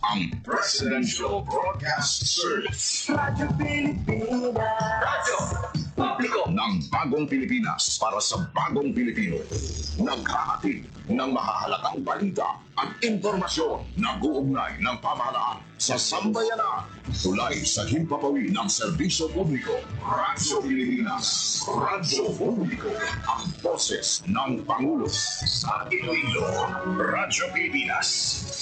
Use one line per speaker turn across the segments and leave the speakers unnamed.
ang Presidential Broadcast Service. Radyo Pilipinas. Radyo Publiko ng Bagong Pilipinas para sa Bagong Pilipino. Naghahatid ng mahahalagang balita at impormasyon na guugnay ng pamahalaan sa sambayanan. Tulay sa himpapawid ng serbisyo publiko. Radyo Pilipinas. Radyo Publiko. Ang boses ng Pangulo sa Iloilo. Radyo Pilipinas.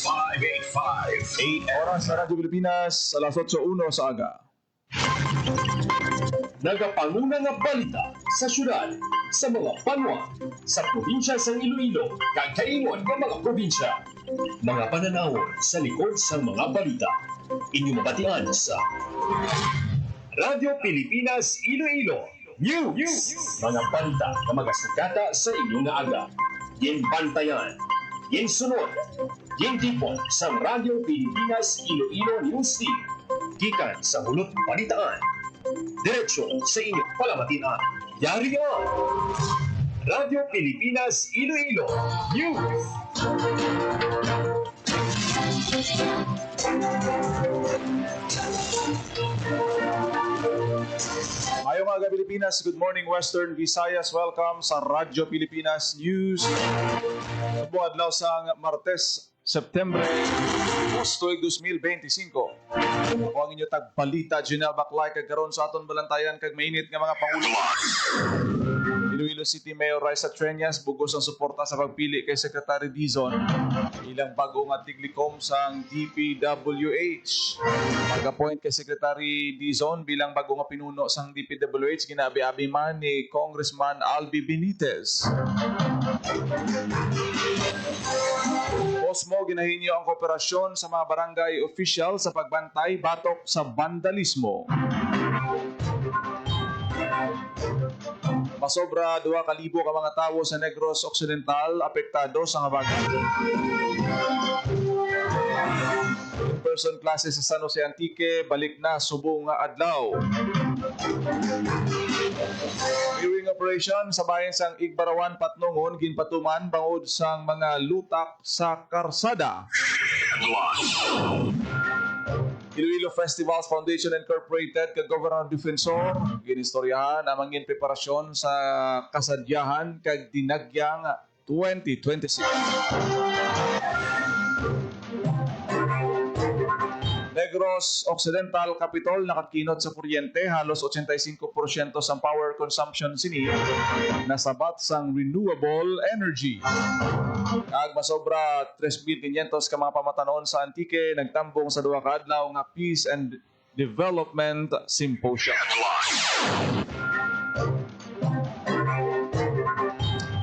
585-8.
Oras sa Radyo Pilipinas, alas 8:01 sa aga.
Nagapanguna nga balita sa syudad, sa mga banwa, sa probinsya sa Iloilo, kagkaingon ng mga probinsya. Mga pananawon sa likod sa mga balita. Inyong mabatian sa Radyo Pilipinas Iloilo News. Mga balita na magasugata sa inyong aga. Yen bantayan, yen sunod, yen tipon sa Radyo Pilipinas Iloilo News Team. Gikan sa hulot balitaan. Diretsyo sa inyong palamatian. Yari on! Radyo Pilipinas Iloilo News.
Ngayong aga Pilipinas, good morning Western Visayas. Welcome sa Radyo Pilipinas News. Buong adlaw sa Martes, September 2025. Ako ang inyo tagbalita, Junel Baclay, kagkaroon sa aton balantayan, kag mainit nga mga pangulo. Iloilo City Mayor Raisa Treñas bugos ang suporta sa pagpili kay Secretary Dizon ilang bago nga tiglikom sang DPWH. Mag-appoint kay Secretary Dizon bilang bago nga pinuno sang DPWH ginabi-abi man ni Congressman Albi Benitez. Posmo ginahinyo ang kooperasyon sa mga barangay official sa pagbantay batok sa vandalismo. Masobra 2,000 ka mga tawo sa Negros Occidental apektado sa habagat. In-person classes sa San Jose Antique balik na subong nga adlaw. Viewing operation sa bayan sang Igbarawan Patnongon ginpatuman bangod sang mga lutak sa karsada. Iloilo Festivals Foundation Incorporated kag Governor Defensor ginistoryahan ang mangin preparasyon sa kasadyahan kag dinagyang 2026. Negros Occidental Capitol nakakinot sa kuryente halos 85% sa power consumption sini nasabat sang renewable energy. Ag masobra 3,500 ka mga pamatanon sa Antique nagtambong sa duha ka adlaw nga Peace and Development Symposium.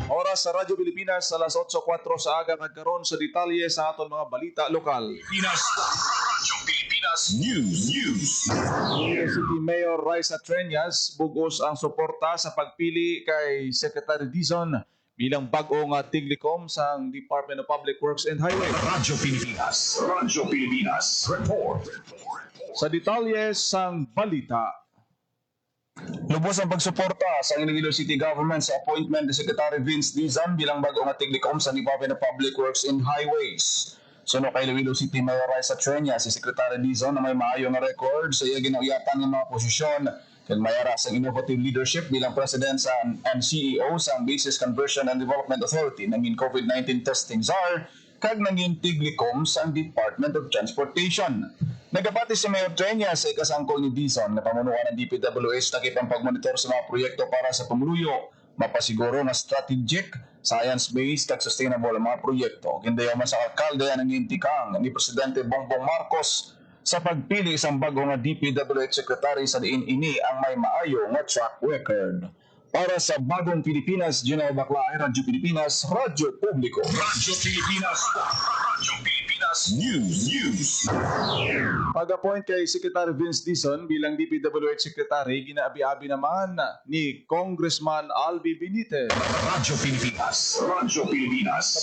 Oras sa Radyo Pilipinas alas 8:04 sa aga kagkaroon sa detalye sa aton mga balita lokal.
Radyo Pilipinas News.
Iloilo City Mayor Raisa Treñas bugos ang suporta sa pagpili kay Secretary Dizon bilang bagong tiglikom sa Department of Public Works and Highways.
Radyo Pilipinas. Report.
Sa detalye sang balita,
lubos ang pagsuporta sa Iloilo City Government sa appointment ni Secretary Vince Dizon bilang bagong tiglikom sa Department of Public Works and Highways. Suno kay Iloilo City Mayor Raisa Treñas, si Secretary Dizon na may maayo nga record sa iya ginauyatan ng mga posisyon kag mayara sa innovative leadership bilang President and CEO sa Basis Conversion and Development Authority nangin COVID-19 testing czar kag nangin tiglikom sa Department of Transportation. Nagabati si Mayor Treñas sa ikasangkol ni Dizon na pamunuan ng DPWH takip ang pagmonitor sa mga proyekto para sa pamuluyo, mapasiguro na strategic, science-based kag sustainable ang mga proyekto. Kindayaw man sa alkalde ang intikang ni Presidente Bongbong Marcos sa pagpili isang bagong DPWH Secretary sa diin ini ang may maayo nga track record. Para sa Bagong Pilipinas, Junel Baclay, Radyo Pilipinas, Radyo Publiko.
Radyo Pilipinas News.
pag-appoint kay Secretary Vince Dizon bilang DPWH Secretary, ginaabi-abi naman ni Congressman Albi Benitez.
Radyo Pilipinas.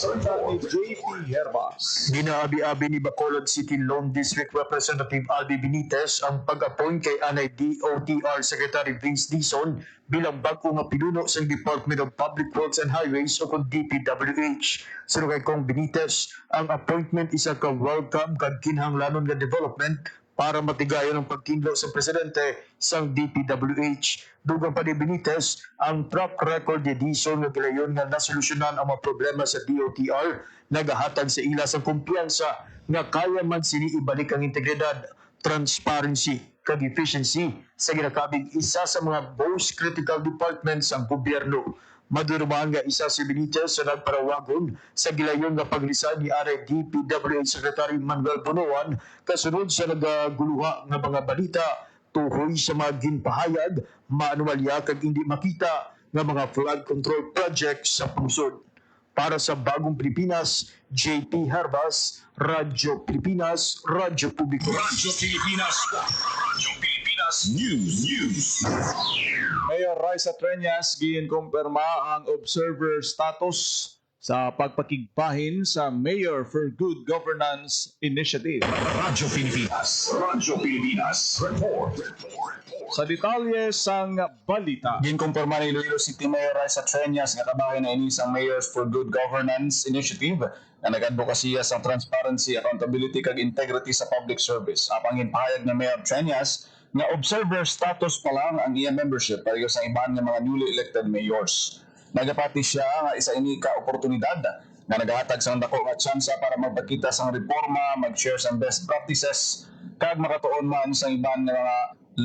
Kapunta ni JP Herbas.
Ginaabi-abi ni Bacolod City Lone District Representative Albi Benitez ang pag-appoint kay Anay DOTR Secretary Vince Dizon bilang bago nga pinuno sa Department of Public Works and Highways o kung DPWH. Sino kay Kong Benitez, ang appointment isa usa ka welcome kag kinahanglanon nga development para matigayon ang pagkinlo sa presidente sang DPWH. Dugang pa ni Benitez ang track record ni Dizon nga gilayon nga nasolusyonan ang mga problema sa DOTR, nagahatag sa ila sa kumpiyansa nga kaya man sini ibalik ang integridad, transparency kag efficiency sa ginakabig isa sa mga most critical departments ang gobyerno. Madurumang nga isa si Benitez sa nagparawagon sa gilayon nga paglisan ni DPWH Secretary Manuel Bonoan kasunod sa nagaguluha nga mga balita tuhoy sa mga ginpahayag, maanumalya kag hindi makita nga mga flood control projects sa pusod. Para sa Bagong Pilipinas, JP Harbas, Radyo Pilipinas, Radyo Publiko.
Radyo Pilipinas. Radyo Pilipinas News.
Mayor Raisa Treñas giinkumpirma ang observer status sa pagpakigbahin sa Mayor for Good Governance Initiative.
Radyo Pilipinas. Radyo Pilipinas. Report.
Sa detalye sang balita,
Ginkumpirma ni Iloilo City Mayor Raisa Treñas nga kabahin na inisang Mayors for Good Governance Initiative na nag-advokasya sa transparency, accountability kag integrity sa public service. Apang ginpahayag ni Mayor Treñas nga observer status pa lang ang iya membership pareho sa iban nga mga newly elected mayors. Nagapati siya nga isa ini ka oportunidad na nagahatag sa dako nga tsansa para magpakita sa reforma, mag-share sa best practices kag makatuon man sa iban nga mga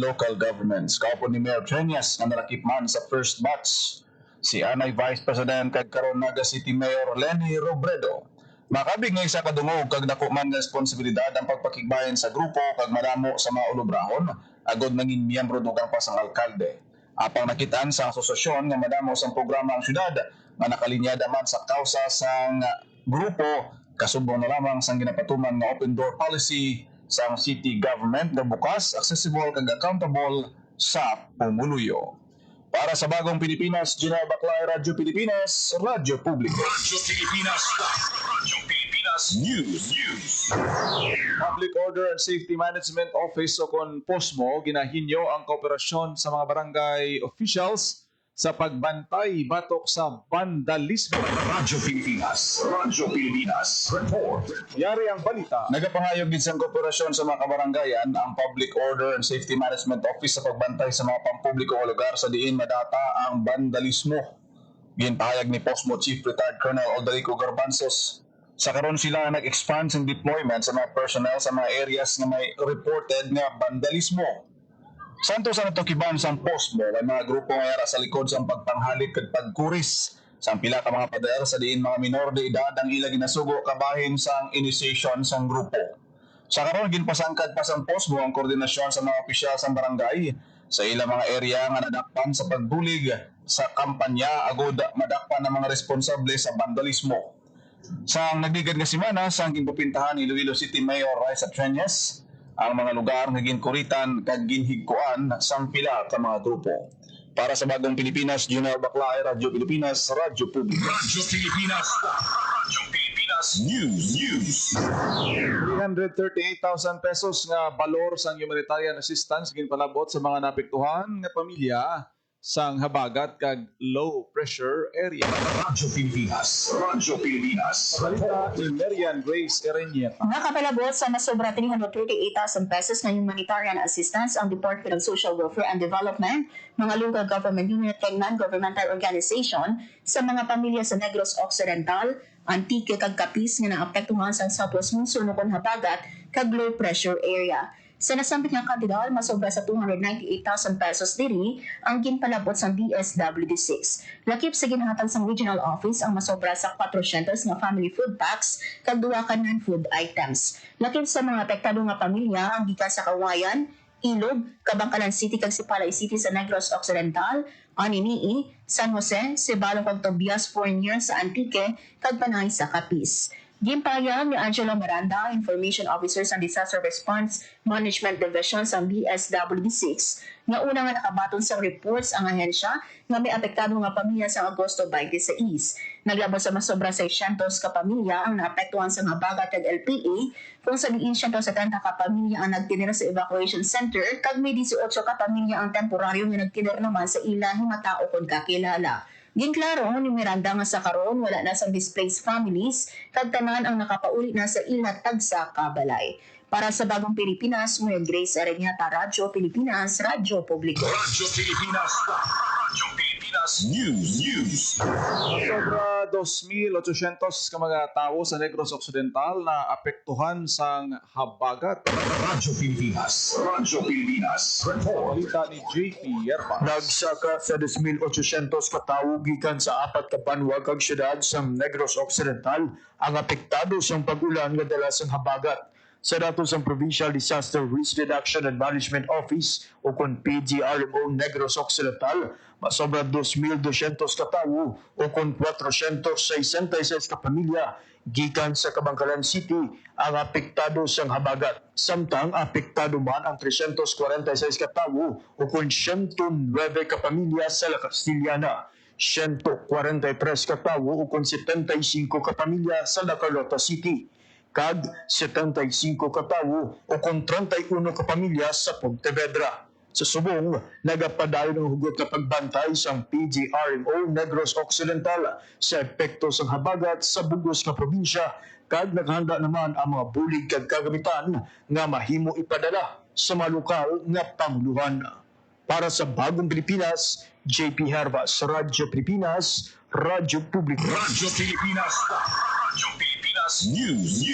local governments. Kaupo ni Mayor Treñas nga narakip man sa first batch si Anay Vice President kag karon Naga City Mayor Lenny Robredo. Makabig nga isa kadungog kag dako man nga responsibilidad ang pagpakigbayan sa grupo kag madamo sa mga ulubrahon agod mangin miyembro dugang pa sang alkalde. Apang nakitaan sa asosasyon nga madamo sa programa ang syudad nga nakalinyad man sa kausa sang grupo kasubong na lamang sang ginapatuman nga open door policy sa city government na bukas, accessible kag accountable sa pumuluyo. Para sa Bagong Pilipinas, General Baclay, Radyo Pilipinas, Radyo Publiko.
Radyo Pilipinas. Radyo Pilipinas News.
Public Order and Safety Management Office o kon POSMO ginahinyo ang kooperasyon sa mga barangay officials sa pagbantay batok sa vandalismo.
Radyo Pilipinas. Radyo Pilipinas. Report.
Yari ang balita.
Nagapangayog din sa kooperasyon sa mga kabarangayan ang Public Order and Safety Management Office sa pagbantay sa mga pampublikong lugar sa diin madata ang vandalismo. Ginpahayag ni POSMO Chief Retired Colonel Odrico Garbanzos. Sa karon sila nag-expand sa deployment sa mga personnel sa mga areas na may reported nga vandalismo. Santo sa natukiban sa POSMO ay mga grupo nga yara sa likod sa pagpanghalit kag pagkuris sa pila ka mga pader sa diin mga minor de edad ang ila ginasugo kabahin sa initiation sa grupo. Sa karon ginpasangkad pa sa POSMO ang koordinasyon sa mga opisyal sa barangay sa ilang mga area nga nadakpan sa pagbulig sa kampanya agod madakpan ng mga responsable sa vandalismo. Sa nagdigad nga semana sa ginpupintahan ni Iloilo City Mayor Raisa Treñas ang mga lugar nga ginkuritan kag ginhigkuan sang pila ka mga grupo. Para sa Bagong Pilipinas, General Baclay, Radyo Pilipinas, Radyo Publiko.
Radyo Pilipinas. Radyo Pilipinas News.
338,000 pesos nga balor sang humanitarian assistance ginpalabot sa mga napektuhan nga pamilya sang habagat kag low pressure area.
Radyo Pilipinas. Radyo Pilipinas.
Balita ni Marian Grace Ereñeta.
Nakapalabot sa nasobra 338,000 pesos na humanitarian assistance ang Department of Social Welfare and Development, mga local government unit kag non-governmental organization sa mga pamilya sa Negros Occidental, Antique kag Capiz nga naapektuhan sa Southwest Monsoon ug habagat kag low pressure area. Sa nasampit nga kantidad, masobra sa 298,000 pesos diri ang ginpalabot sa DSWD6. Lakip sa ginhatag sa regional office ang masobra sa 400 nga family food packs kag duha ka non-food items. Lakip sa mga apektado nga pamilya ang gikan sa Kawayan, Ilog, Kabangkalan City kag Sipalay City sa Negros Occidental, Aninii, San Jose, Sibalong kag Tobias Foreign Year sa Antique kag Panay sa Capiz. Gimpayag ni Angela Miranda, Information Officer sa Disaster Response Management Division sa DSWD6, nga una nga nakabaton sa reports ang ahensya nga may apektado nga pamilya sa Agosto 26. Naglabot sa masobra 600 ka pamilya ang naapektuhan sa habagat kag LPA, kung sa diin 170 ka pamilya ang nagtinira sa evacuation center kag may 18 ka pamilya ang temporaryo nga nagtinira naman sa ilang matao kon kakilala. Ginklaro ni Miranda nga sa karon wala na sa displaced families kag tanan ang nakapauli na sa ilang tagsa ka balay. Para sa Bagong Pilipinas, Mayor Grace Areñata, Radyo Pilipinas, Radyo Publiko.
Radyo Pilipinas. Radyo Pilipinas News.
Sobra 2,800 ka mga tao sa Negros Occidental na apektuhan sang habagat.
Radyo Pilipinas. Radyo Pilipinas. Report.
Balita ni JP Yerpas.
Nagsaka sa 2,800 katawo gikan sa 4 ka banwa kag syudad sa Negros Occidental ang apektado sa pag-ulan nga dala sa habagat. Sa datos ng Provincial Disaster Risk Reduction and Management Office o kung PGRMO Negros Occidental, masobra 2,200 katawo o kung 466 ka pamilya gikan sa Kabangkalan City ang apektado sa habagat. Samtang apektado man ang 346 katawo o kung 109 ka pamilya sa La Castillana. 143 katawo o kung 75 ka pamilya sa La Carlota City. Kag 75 katawo o kung 31 ka pamilya sa Pontevedra. Sa subong, nagapadayon ng hugot na pagbantay sa PGRMO Negros Occidental sa epekto sa habagat sa bugos nga probinsya kag naghanda naman ang mga bulig kag kagamitan nga mahimo ipadala sa mga lokal nga panguluhan. Para sa Bagong Pilipinas, JP Hervas, Radyo Pilipinas, Radyo Publiko.
Radyo Pilipinas. Radyo Pilipinas News.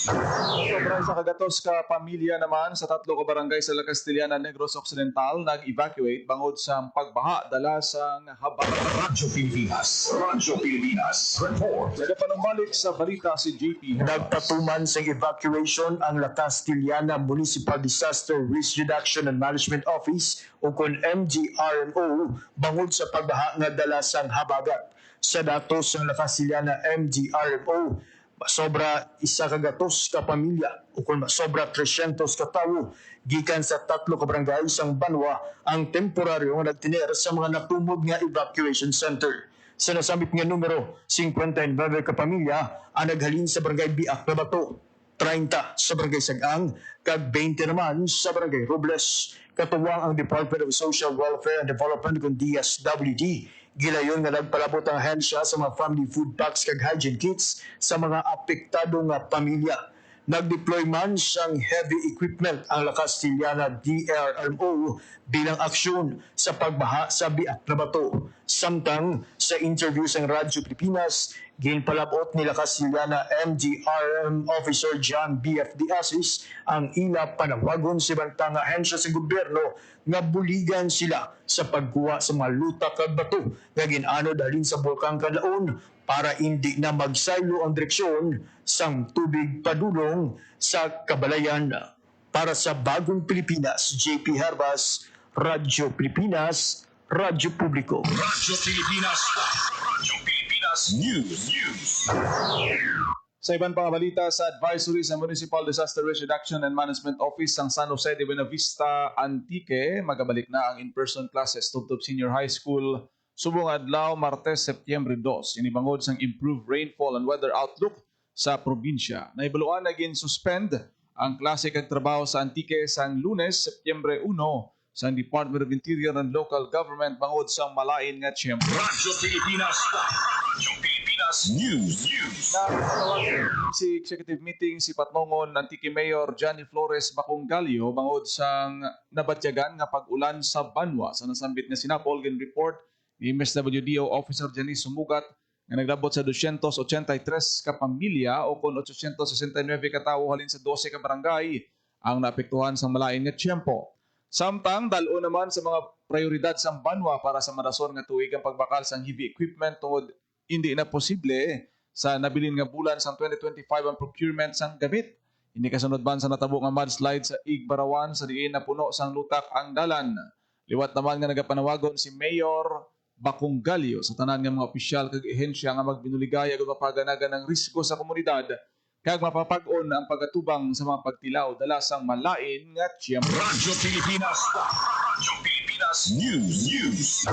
Sobrang sa kagatos ka pamilya naman sa 3 ka barangay sa La Castillana, Negros Occidental nag-evacuate bangod sa pagbaha dala sa habagat.
Radyo Pilipinas. Radyo Pilipinas. Report.
Nagapanumbalik sa balita si JP Hervas.
Nagpatuman sa evacuation ang La Castillana Municipal Disaster Risk Reduction and Management Office o kung MGRMO bangod sa pagbaha nga dala sa habagat. Sa datos ng La Castillana MGRMO, sobra 100 ka pamilya o kung sobra 300 ka tawo gikan sa 3 ka barangay sang Banwa ang temporaryo nga nagtiner sa mga natumod nga evacuation center. Sa nasambit nga numero, 59 ka pamilya ang naghalin sa barangay Biak na Bato, 30 sa barangay Sagang, kag 20 naman sa barangay Robles. Katuwang ang Department of Social Welfare and Development kung DSWD, gilayon nga nagpalabot ang hensya sa mga family food packs kag hygiene kits sa mga apektado nga pamilya. Nag-deploy man siyang heavy equipment ang La Castillana DRMO bilang aksyon sa pagbaha sa Biak na Bato. Samtang sa interview sa Radyo Pilipinas, ginpalabot ni La Castillana MGRM Officer John BFD Asis ang ila panawagon si bantang ahensya sa gobyerno nga buligan sila sa pagkuha sa mga luta kag bato nga ginano dalhin sa Bulkang Kanlaon para hindi na magsaylo ang direksyon sang tubig padulong sa kabalayan. Para sa Bagong Pilipinas, JP Hervas, Radyo Pilipinas, Radyo Publiko.
Radyo Pilipinas. Radyo Pilipinas News.
Sa ibang pang balita sa advisory sa Municipal Disaster Risk Reduction and Management Office ng San Jose de Buenavista, Antique, magabalik na ang in-person classes tubtob Senior High School subong adlaw Martes, Setyembre 2. Inibangod sang improved rainfall and weather outlook sa probinsya. Naibaluan na gin-suspend ang klase kag trabaho sa Antique sang Lunes, Setyembre 1 sa Department of Interior and Local Government bangod sa malain nga tiyempo.
Radyo Pilipinas. Radyo Pilipinas News.
Si executive meeting si Patnongon Antique Mayor Johnny Flores Baconggalio bangod sang nabatyagan nga pag-ulan sa Banwa sa nasambit nga sinapol gin report ni MSWDO Officer Janice Sumugat nga naglabot sa 283 ka pamilya o kung 869 ka tawo halin sa 12 ka barangay ang naapektuhan sa malain nga tiyempo. Samtang dalo naman sa mga prioridad sa Banwa para sa marason nga tuig ang pagbakal sa heavy equipment tungod hindi na posible sa nabilin nga bulan sa 2025 ang procurement sang gamit. Hindi kasunod ban sa natabo nga mudslide sa Igbarawan sa diin na puno sang lutak ang dalan. Liwat naman nga nagapanawagon si Mayor Baconggalio sa tanan nga mga opisyal kag ehensya nga magbinuligaya ug mapaganagan ng risgo sa komunidad kag mapapag-on ang pagatubang sa mga pagtilaw dala sang malain nga tiyempo.
Radyo Pilipinas. Radyo Pilipinas News.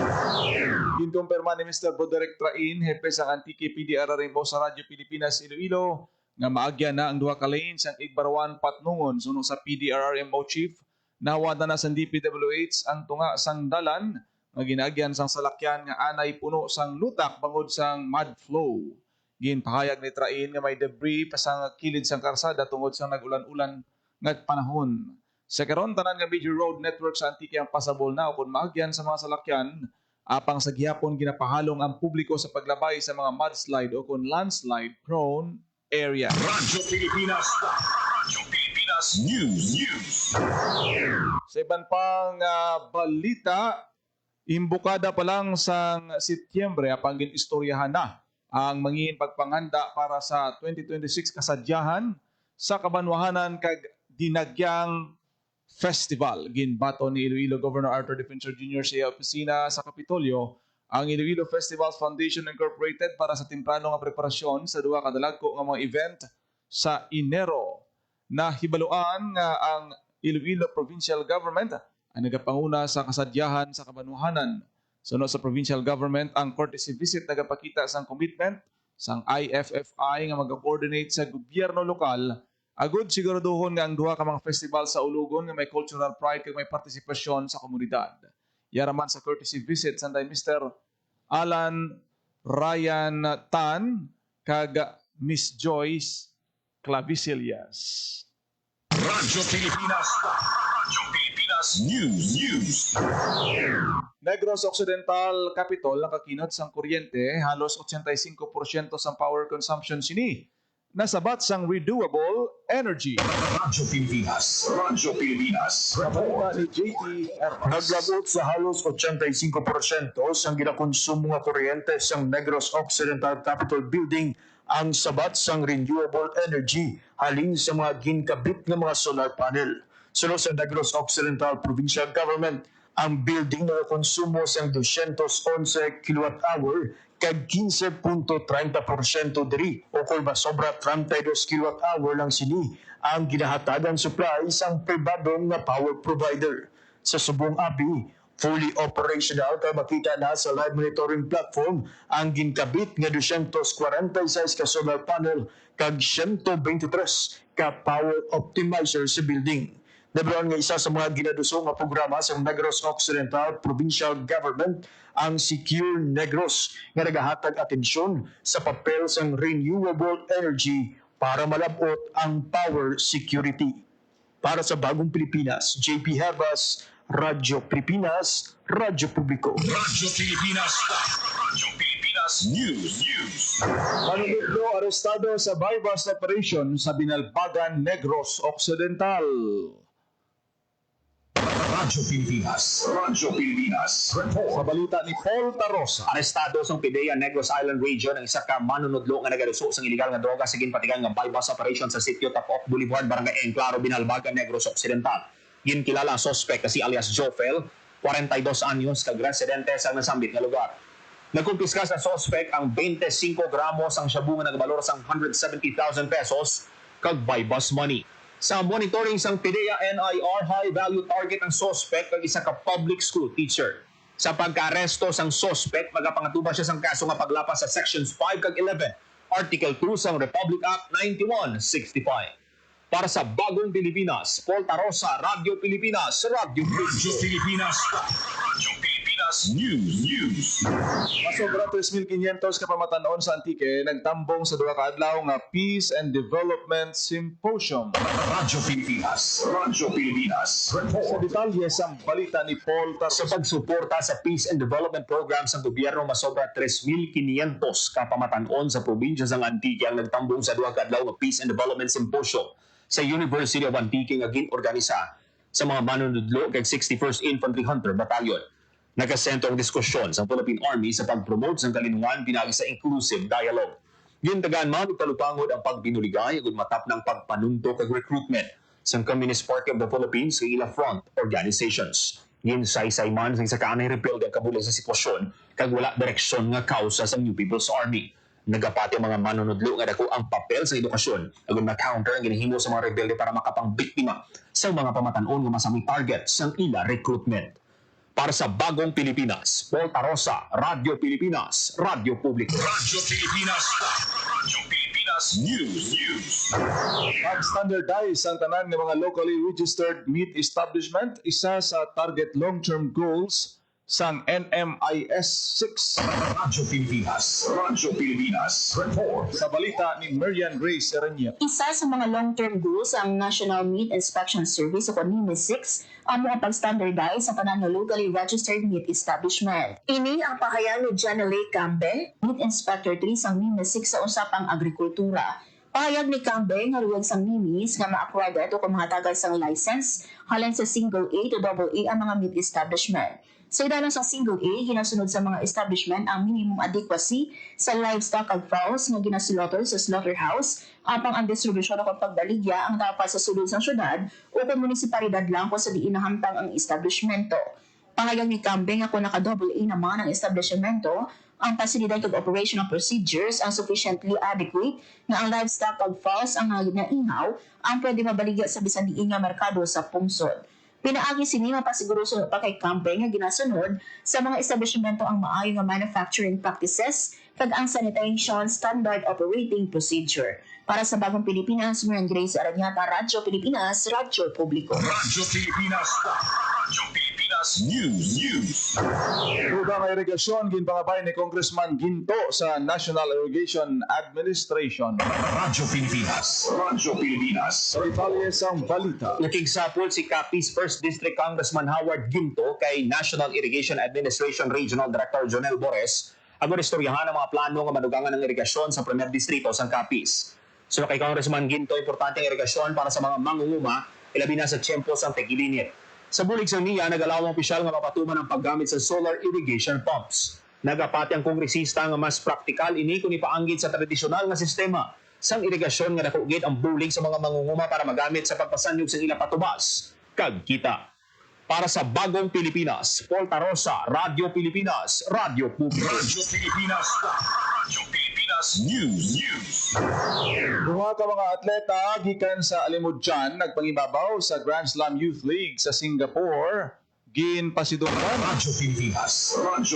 Ginkumpirma ni Mr. Broderick Train, hepe sa Antique PDRRMO sa Radyo Pilipinas Iloilo, nga maagya na ang duha ka lanes ang Igbarawan Patnungon suno sa PDRRMO Chief. Nawada na sa DPWH ang tunga sang dalan nga ginaagyan sang salakyan nga anay puno sang lutak bangod sang mud flow. Ginpahayag ni Train nga may debris pa sa kilid sang karsada tungod sa nag-ulan-ulan nga panahon. Sa karon tanan nga major road network sa Antique ang pasabol na kung maagyan sa mga salakyan, apang sa gihapon ginapahalong ang publiko sa paglabay sa mga mudslide o kung landslide prone area.
Radyo Pilipinas. Radyo Pilipinas News.
Sa iban pang balita, imbukada pa lang sa Setyembre apang ginistoryahan na ang mangin pagpanganda para sa 2026 kasadyahan sa Kabanwahanan kag Dinagyang Festival. Ginbato ni Iloilo Governor Arthur Defensor Jr. sa opisina sa Kapitolyo ang Iloilo Festivals Foundation Incorporated para sa temprano nga preparasyon sa duha ka dalagko nga mga event sa Enero. Nahibaluan nga ang Iloilo Provincial Government ang nagapanguna sa kasadyahan sa Kabanwahanan. Sunod sa provincial government, ang courtesy visit nagapakita sang commitment sang IFFI nga mag-coordinate sa gobyerno lokal agud siguraduhon nga ang duha ka mga festival sa ulugon nga may cultural pride kag may partisipasyon sa komunidad. Yaraman sa courtesy visit sanday Mr. Alan Ryan Tan kag Miss Joyce Clavicilias.
Radyo Pilipinas. Radyo Pilipinas News.
Negros Occidental Capitol nakakinot sang kuryente halos 85% sang power consumption sini nasabat sang renewable energy.
Radyo Pilipinas. Radyo Pilipinas.
Kabalita ni JT Erpas.
Naglagot sa halos 85% sang ginakonsumo nga kuryente sang Negros Occidental Capitol Building ang sabat sang renewable energy halin sa mga ginkabit nga mga solar panel. Sunod sa Negros Occidental Provincial Government, ang building na konsumo sang 211 kWh kag 15.30% diri o kung ba sobra 32 kWh lang sini ang ginahatagan supply sang pribadong nga power provider. Sa subong api, fully operational kay makita na sa live monitoring platform ang ginkabit nga 246 ka solar panel kag 123 ka power optimizer sa building. Nabilan nga isa sa mga ginadusong nga programa sa Negros Occidental Provincial Government ang Secure Negros nga nagahatag atensyon sa papel sang renewable energy para malabot ang power security. Para sa Bagong Pilipinas, JP Herbas, Radyo Pilipinas, Radyo Publiko.
Radyo Pilipinas. Radyo Pilipinas News.
Manunodlo arestado sa bypass operation sa Binalbagan, Negros Occidental.
Radyo Pilipinas. Radyo Pilipinas.
Sa balita ni Paul Tarosa.
Arestado sa PIDEA Negros Island Region ang isa ka manunodlo nga nagaluso sa iligal nga droga sa ginpatigan nga bypass operation sa sitio Tapok Boulevard, Barangay Enclaro, Binalbagan, Negros Occidental. Ginkilala ang suspect kasi alias Jofel, 42 anyos, kag residente sa nasambit nga lugar. Nagkumpiska sa suspect ang 25 gramos ang shabu nga nagbalor sang 170,000 pesos kag bypass money. Sa monitoring sang PIDEA NIR, high value target ang suspect kag isa ka public school teacher. Sa pagka-aresto sang suspect, magapangatuban siya sang kaso nga paglapas sa sections 5 kag 11, Article 2 sang Republic Act 9165. Para sa Bagong Pilipinas, Paul Tarosa, Radyo Pilipinas, Radyo
Radyo Pilipinas. Radyo Pilipinas News.
Masobra 3,500 ka pamatanon sa Antique nagtambong sa duha ka adlaw nga Peace and Development Symposium.
Radyo Pilipinas. Radyo Pilipinas.
Sa detalye sa balita ni Paul
sa
Tarosa.
pagsuporta sa Peace and Development Programs ng gobyerno, masobra 3,500 ka pamatanon sa probinsya ng Antique ang nagtambong sa duha ka adlaw nga Peace and Development Symposium sa University of Antique nga ginorganisa sa mga manunodlo kay 61st Infantry Hunter Battalion. Nagkasentro ang diskusyon sa Philippine Army sa pag-promote ng kalinungan pinagi sa inclusive dialogue. Gintagaan man talupangod ang pagbinuligay ug matap ng pagpanunto kag recruitment sa Communist Party of the Philippines sa ila front organizations. Ginsaysay man sa isa kaanay rebuild ang kabulay sa sitwasyon kag wala direksyon nga kausa sa New People's Army. Nagapati ang mga manunodlo nga dako ang papel sa edukasyon ug ma-counter ang ginahimo sa mga rebelde para makapangbiktima sa mga pamatanon nga masaming target sa ila recruitment. Para sa Bagong Pilipinas, Paul Tarosa, Radyo Pilipinas, Radyo Publiko.
Radyo Pilipinas. Radyo Pilipinas News.
Pag-standardize ang tanan ng mga locally registered meat establishment, isa sa target long-term goals sang NMIS 6.
Radyo Pilipinas, report.
Sa balita ni Marian Grace Sereniet.
Isa sa mga long-term goals ang National Meat Inspection Service o NIMIS 6 ang mga pag-standardize sa tanan ng locally registered meat establishment. Ini ang pahayag ni Janelle Campbell, Meat Inspector 3 sang NIMIS 6 sa usapang agrikultura. Pahayag ni Campbell nga ruwag sang NIMIS nga ma-accredit o kumahatagan sang license halin sa single A to double A ang mga meat establishment. Sa idalang sa single A, ginasunod sa mga establishment ang minimum adequacy sa livestock ag fowls nga ginasilaughter sa slaughterhouse, apang ang distribusyon o pagbaligya ang dapat sa sulod sa syudad o kung munisipalidad lang kung sa diin nahamtang ang establishmento. Pahayag ni Campbell nga kung naka-double A naman ang establishmento, ang pasilidad ag operational procedures ang sufficiently adequate nga ang livestock ag fowls ang naihaw ang pwede mabaligya sa bisan diin nga merkado sa pungsod. Pinaagi sini mapasiguruso pa kay Campbell nga ginasunod sa mga establishmento ang maayo nga manufacturing practices kag ang sanitation standard operating procedure. Para sa Bagong Pilipinas, Marian Grace Aranyata, Radyo Pilipinas, Radyo Publiko.
Radyo Pilipinas News.
Dugang irigasyon ginpangabay ni Congressman Ginto sa National Irrigation Administration.
Radyo Pilipinas.
Sa detalye sang balita.
Nakigsapol si Capiz 1st District Congressman Howard Ginto kay National Irrigation Administration Regional Director Jonel Bores ang istoryahan ang mga plano nga madugangan ng irigasyon sa Premier Distrito sa Capiz. So kay Congressman Ginto, importante ang irigasyon para sa mga mangunguma, ilabi na sa tiyempo sa Tegilinit. Sa bulig sa niya, nag-alawang opisyal nga mapatuman ang paggamit sa solar irrigation pumps. Nagapati ang kongresista nga mas praktikal ini kung ipaanggit sa tradisyonal nga sistema sang irigasyon nga nakugit ang bulig sa mga mangunguma para magamit sa pagpasanyog sa ila patubas. Kag kita. Para sa Bagong Pilipinas, Paul Tarosa, Radyo Pilipinas, Radyo Publiko.
Radyo Pilipinas News.
Duha ka mga atleta gikan sa Alimudjan nagpangibabaw sa Grand Slam Youth League sa Singapore. Ginpasidunggan
Radyo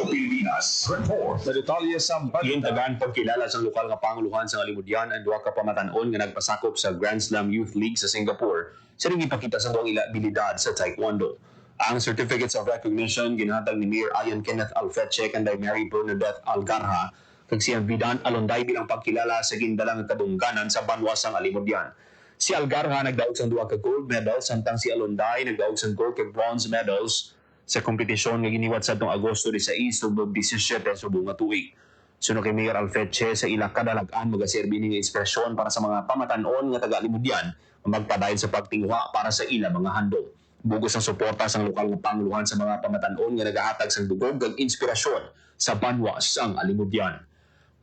Pilipinas report.
sa detalye sa balita.
Gintagan pagkilala sa lokal nga panguluhan sa Alimudyan ang duha ka pamatanon nga nagpasakop sa Grand Slam Youth League sa Singapore. Sila ipakita sa duwang ila abilidad sa Taekwondo. Ang certificates of recognition ginhatag ni Mayor Ian Kenneth Alfeche kanday Mary Bernadette Algarha kag siyang Vidan Alonday bilang pagkilala sa gindalang kadungganan sa banwasang Alimudyan. Si Algarha nagdaog sang duha ka gold medals samtang si Alonday nagdaog sang gold kag bronze medals sa kompetisyon nga giniwat sa atong Agosto 16 ug 17 sa bunga tuig. Suno kay Mayor Alfeche sa ila kadalagan magaserbi ning inspirasyon para sa mga pamatanon nga taga Alimudyan magpadayon sa pagtingwa para sa ila mga handog. Bugos ang suporta sa lokal nga panguluhan sa mga pamatanon nga nagahatag sang dugog kag inspirasyon sa banwas ang Alimudyan.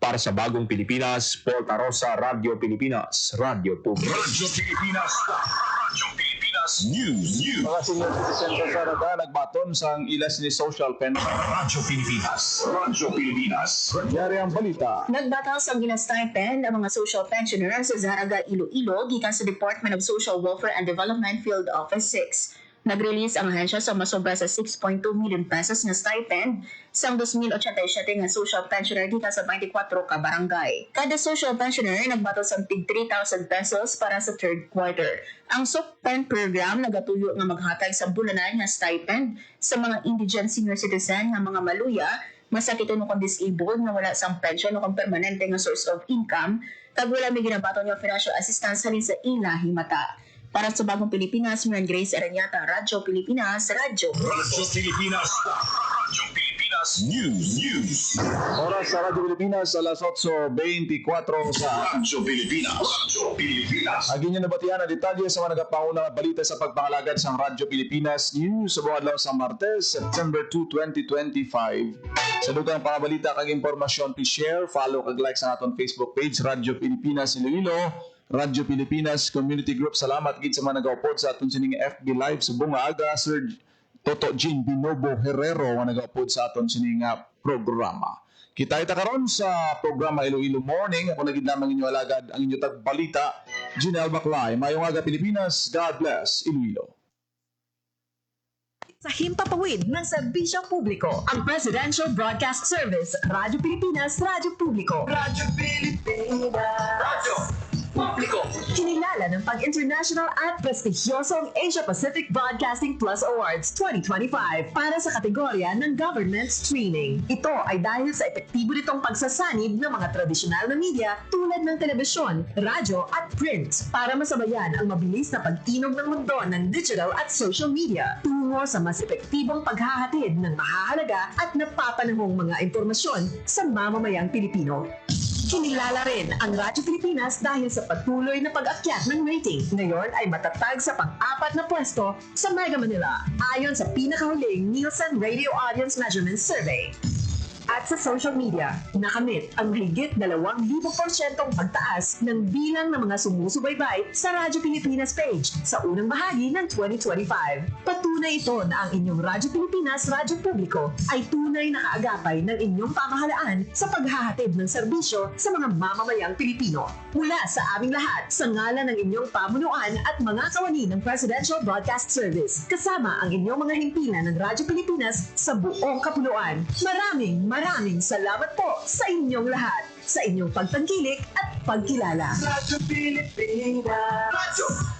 Para sa Bagong Pilipinas, Paul Tarosa, Radyo Pilipinas, Radyo Publiko.
Radyo Pilipinas News.
Mga senior citizen sa Sarada nagbaton sang ilas ni social pension.
Radyo Pilipinas
Yari ang balita.
Nagbatas ang ginastipend ang mga social pensioners sa Zaraga, Iloilo gikan sa Department of Social Welfare and Development Field Office 6. Nag-release ang ahensya sa masobra sa 6.2 million pesos na stipend sa 2,087 nga social pensioner gikan sa 24 ka barangay. Kada social pensioner nagbato sa tig 3,000 pesos para sa third quarter. Ang SOCPEN program nagatuyo nga maghatag sa bulanan nga stipend sa mga indigent senior citizen nga mga maluya, masakit o kung disabled nga wala sang pension o kung permanente nga source of income, kag wala may ginabato nga financial assistance halin sa ilahi mata. Para sa Bagong Pilipinas, Marian Grace Aranyata, Radyo Pilipinas, Radyo
Pilipinas News.
Oras sa Radyo Pilipinas, alas 8:24 sa
Radyo Pilipinas
Agin nyo nabatihan ang detalye sa mga nagapangunang balita sa pagpangalagad sa Radyo Pilipinas News sa buwan lang sa Martes, September 2, 2025. Sa dugang pangabalita kag impormasyon, please share, follow kag like sa aton Facebook page, Radyo Pilipinas Iloilo, Radyo Pilipinas Community Group. Salamat gid sa mga nag-upload sa aton sining FB Live sa bunga aga, Sir Toto Jean Binobo Herrero nga nag-upload sa aton sining programa. Kita karon sa programa Iloilo Morning. Ako nagid lamang inyo alagad ang inyo tagbalita, Jinel Baclay. Mayong aga Pilipinas. God bless Iloilo.
Sa himpapawid ng serbisyo publiko, ang Presidential Broadcast Service, Radyo Pilipinas, Radyo Publiko.
Radyo Publiko.
Kinilala ng pang-international at prestigyosong Asia Pacific Broadcasting Plus Awards 2025 para sa kategorya ng Government Streaming. Ito ay dahil sa epektibo nitong pagsasanib ng mga tradisyonal na media tulad ng telebisyon, radyo at print para masabayan ang mabilis na pagtinog ng mundo ng digital at social media tungo sa mas epektibong paghahatid ng mahahalaga at napapanahong mga impormasyon sa mamamayang Pilipino. Kinilala rin ang Radyo Pilipinas dahil sa patuloy na pag-akyat ng rating. Ngayon ay matatag sa pang-4 na pwesto sa Mega Manila ayon sa pinakahuling Nielsen Radio Audience Measurement Survey. At sa social media, nakamit ang higit 2,000% pagtaas ng bilang ng mga sumusubaybay sa Radyo Pilipinas page sa unang bahagi ng 2025. Patunay ito na ang inyong Radyo Pilipinas Radyo Publiko ay tunay na kaagapay ng inyong pamahalaan sa paghahatid ng serbisyo sa mga mamamayang Pilipino. Mula sa aming lahat, sa ngalan ng inyong pamunuan at mga kawani ng Presidential Broadcast Service, kasama ang inyong mga himpilan ng Radyo Pilipinas sa buong kapuluan. Maraming salamat po sa inyong lahat, sa inyong pagtangkilik at pagkilala.
Radyo Pilipinas. Radyo